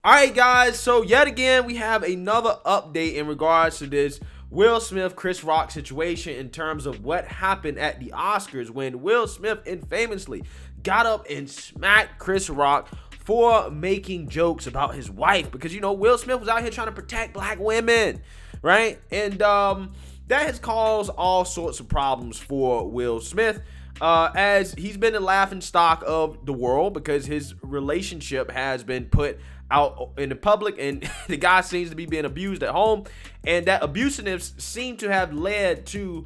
All right, guys. So yet again, we have another update in regards to this Will Smith Chris Rock situation in terms of what happened at the Oscars when Will Smith infamously got up and smacked Chris Rock for making jokes about his wife, because Will Smith was out here trying to protect black women, right? And that has caused all sorts of problems for Will Smith. As he's been the laughing stock of the world because his relationship has been put out in the public, and the guy seems to be being abused at home, and that abusiveness seemed to have led to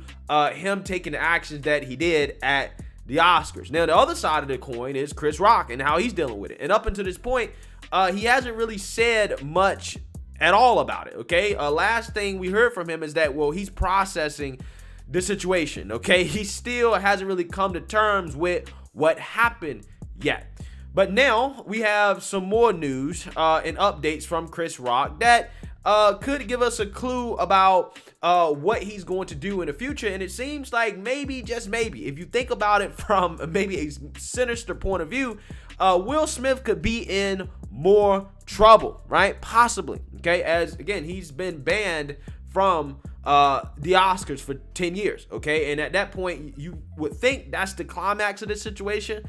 him taking the actions that he did at the Oscars. Now, the other side of the coin is Chris Rock and how he's dealing with it. And up until this point, he hasn't really said much at all about it. Okay, last thing we heard from him is that, well, he's processing the situation. Okay, he still hasn't really come to terms with what happened yet. But now we have some more news and updates from Chris Rock that could give us a clue about what he's going to do in the future. And it seems like maybe, just maybe, if you think about it from maybe a sinister point of view, Will Smith could be in more trouble, right? Possibly. Okay, as again, he's been banned from the Oscars for 10 years. Okay, and at that point, you would think that's the climax of this situation.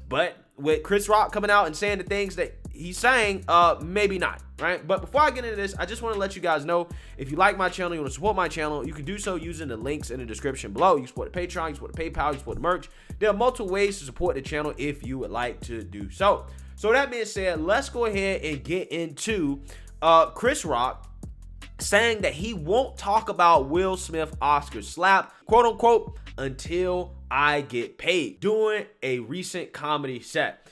But with Chris Rock coming out and saying the things that he's saying, maybe not, right? But before I get into this, I just want to let you guys know, if you like my channel, you want to support my channel, you can do so using the links in the description below. You can support the Patreon, you support the PayPal, you support the merch. There are multiple ways to support the channel if you would like to do so. So that being said, let's go ahead and get into Chris Rock saying that he won't talk about Will Smith Oscar slap, quote unquote, until I get paid, during a recent comedy set.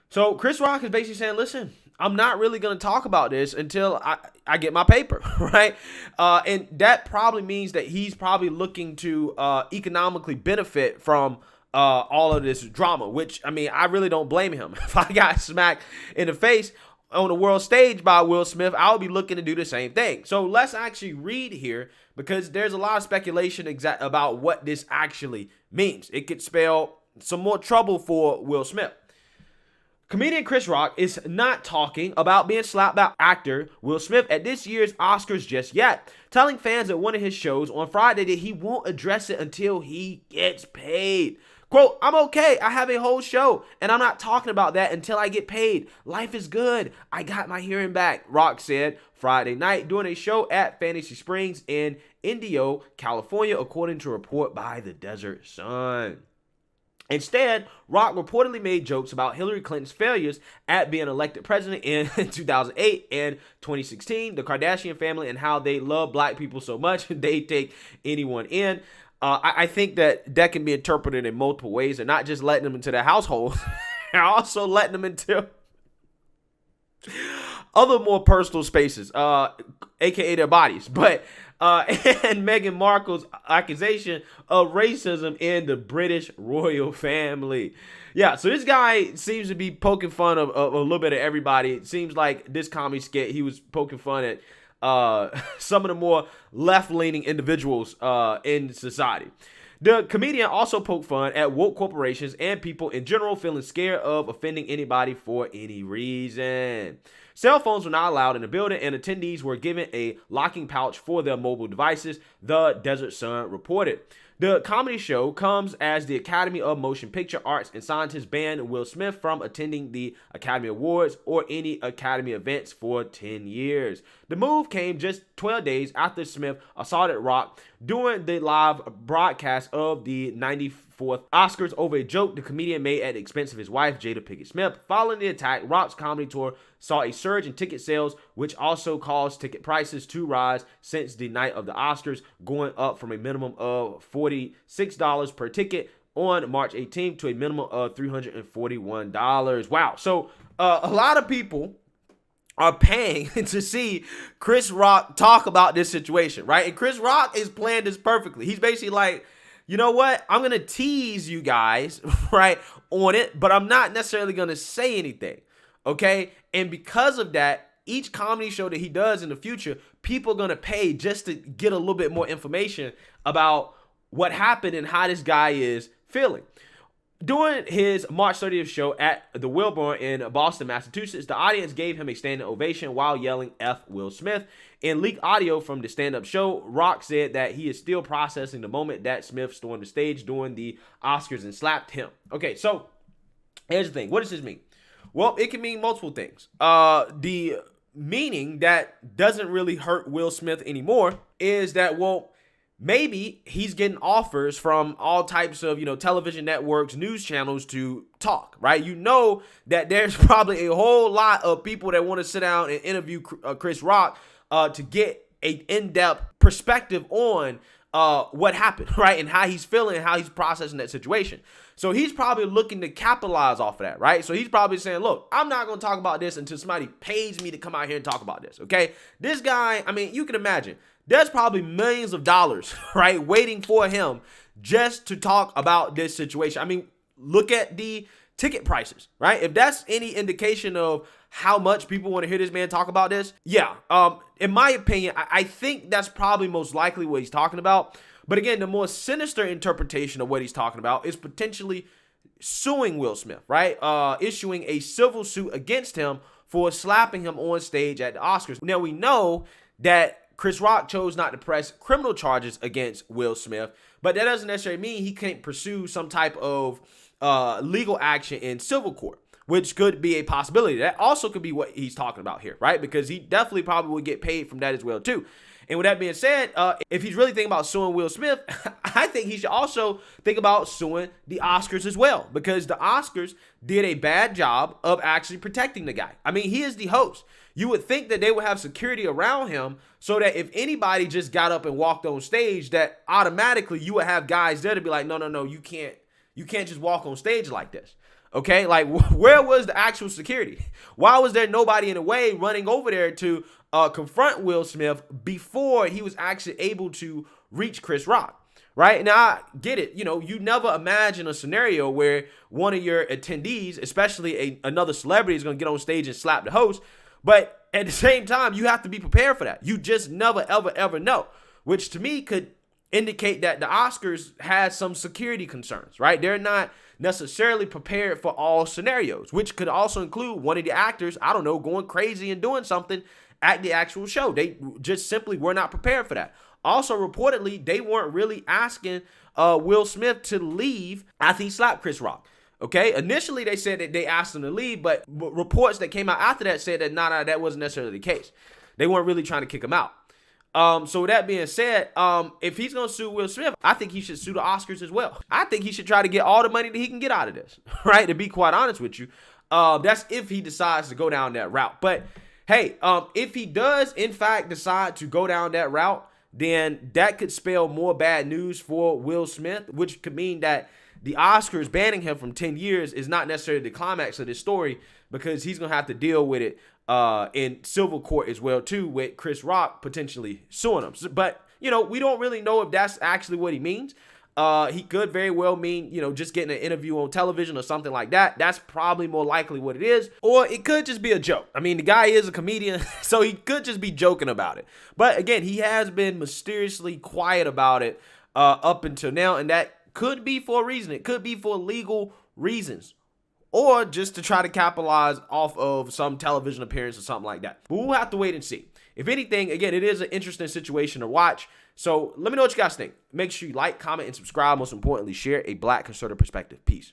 So Chris Rock is basically saying, listen, I'm not really going to talk about this until I get my paper, right? And that probably means that he's probably looking to economically benefit from all of this drama, which, I mean, I really don't blame him. If I got smacked in the face on the world stage by Will Smith, I'll be looking to do the same thing. So let's actually read here, because there's a lot of speculation about what this actually means. It could spell some more trouble for Will Smith. Comedian Chris Rock is not talking about being slapped by actor Will Smith at this year's Oscars just yet, telling fans at one of his shows on Friday that he won't address it until he gets paid. Quote, I'm okay. I have a whole show, and I'm not talking about that until I get paid. Life is good. I got my hearing back, Rock said Friday night during a show at Fantasy Springs in Indio, California, according to a report by the Desert Sun. Instead, Rock reportedly made jokes about Hillary Clinton's failures at being elected president in 2008 and 2016, the Kardashian family, and how they love black people so much they take anyone in. I think that can be interpreted in multiple ways. They're not just letting them into their household, they're also letting them into other more personal spaces, aka their bodies. But and Meghan Markle's accusation of racism in the British royal family. Yeah, so this guy seems to be poking fun of a little bit of everybody. It seems like this comedy skit, he was poking fun at some of the more left-leaning individuals in society. The comedian also poked fun at woke corporations and people in general feeling scared of offending anybody for any reason. Cell phones were not allowed in the building, and attendees were given a locking pouch for their mobile devices, the Desert Sun reported. The comedy show comes as the Academy of Motion Picture Arts and Sciences banned Will Smith from attending the Academy Awards or any Academy events for 10 years. The move came just 12 days after Smith assaulted Rock during the live broadcast of the 94th Oscars over a joke the comedian made at the expense of his wife, Jada Pinkett Smith. Following the attack, Rock's comedy tour saw a surge in ticket sales, which also caused ticket prices to rise since the night of the Oscars, going up from a minimum of $46 per ticket on March 18th to a minimum of $341. Wow. So a lot of people are paying to see Chris Rock talk about this situation, right? And Chris Rock is playing this perfectly. He's basically like, you know what? I'm going to tease you guys, right, on it, but I'm not necessarily going to say anything, okay? And because of that, each comedy show that he does in the future, people are going to pay just to get a little bit more information about what happened and how this guy is feeling. During his March 30th show at the Wilburn in Boston, Massachusetts, the audience gave him a standing ovation while yelling F Will Smith. In leaked audio from the stand-up show, Rock said that he is still processing the moment that Smith stormed the stage during the Oscars and slapped him. Okay, so here's the thing. What does this mean? Well, it can mean multiple things. The meaning that doesn't really hurt Will Smith anymore is that, well, maybe he's getting offers from all types of, television networks, news channels to talk, right? You know that there's probably a whole lot of people that want to sit down and interview Chris Rock to get an in-depth perspective on what happened, right? And how he's feeling and how he's processing that situation. So he's probably looking to capitalize off of that, right? So he's probably saying, look, I'm not going to talk about this until somebody pays me to come out here and talk about this, okay? This guy, I mean, you can imagine, there's probably millions of dollars, right, waiting for him just to talk about this situation. I mean, look at the ticket prices, right? If that's any indication of how much people want to hear this man talk about this, yeah. In my opinion, I think that's probably most likely what he's talking about. But again, the more sinister interpretation of what he's talking about is potentially suing Will Smith, right? Issuing a civil suit against him for slapping him on stage at the Oscars. Now, we know that Chris Rock chose not to press criminal charges against Will Smith, but that doesn't necessarily mean he can't pursue some type of legal action in civil court, which could be a possibility. That also could be what he's talking about here, right? Because he definitely probably would get paid from that as well, too. And with that being said, if he's really thinking about suing Will Smith, I think he should also think about suing the Oscars as well, because the Oscars did a bad job of actually protecting the guy. I mean, he is the host. You would think that they would have security around him so that if anybody just got up and walked on stage, that automatically you would have guys there to be like, no, you can't just walk on stage like this. Okay, like where was the actual security? Why was there nobody in the way running over there to confront Will Smith before he was actually able to reach Chris Rock? Right now, I get it. You never imagine a scenario where one of your attendees, especially another celebrity, is going to get on stage and slap the host. But at the same time, you have to be prepared for that. You just never, ever, ever know, which to me could indicate that the Oscars has some security concerns, right? They're not necessarily prepared for all scenarios, which could also include one of the actors, I don't know, going crazy and doing something at the actual show. They just simply were not prepared for that. Also, reportedly, they weren't really asking Will Smith to leave after he slapped Chris Rock. Okay, initially they said that they asked him to leave, but reports that came out after that said that that wasn't necessarily the case. They weren't really trying to kick him out. So with that being said, if he's going to sue Will Smith, I think he should sue the Oscars as well. I think he should try to get all the money that he can get out of this, right? To be quite honest with you. That's if he decides to go down that route. But hey, if he does in fact decide to go down that route, then that could spell more bad news for Will Smith, which could mean that the Oscars banning him from 10 years is not necessarily the climax of this story, because he's going to have to deal with it in civil court as well, too, with Chris Rock potentially suing him. But, we don't really know if that's actually what he means. He could very well mean, just getting an interview on television or something like that. That's probably more likely what it is. Or it could just be a joke. I mean, the guy is a comedian, so he could just be joking about it. But again, he has been mysteriously quiet about it up until now, and that could be for a reason. It could be for legal reasons, or just to try to capitalize off of some television appearance or something like that. But we'll have to wait and see. If anything, again, it is an interesting situation to watch. So let me know what you guys think. Make sure you like, comment, and subscribe. Most importantly, share a Black conservative perspective. Peace.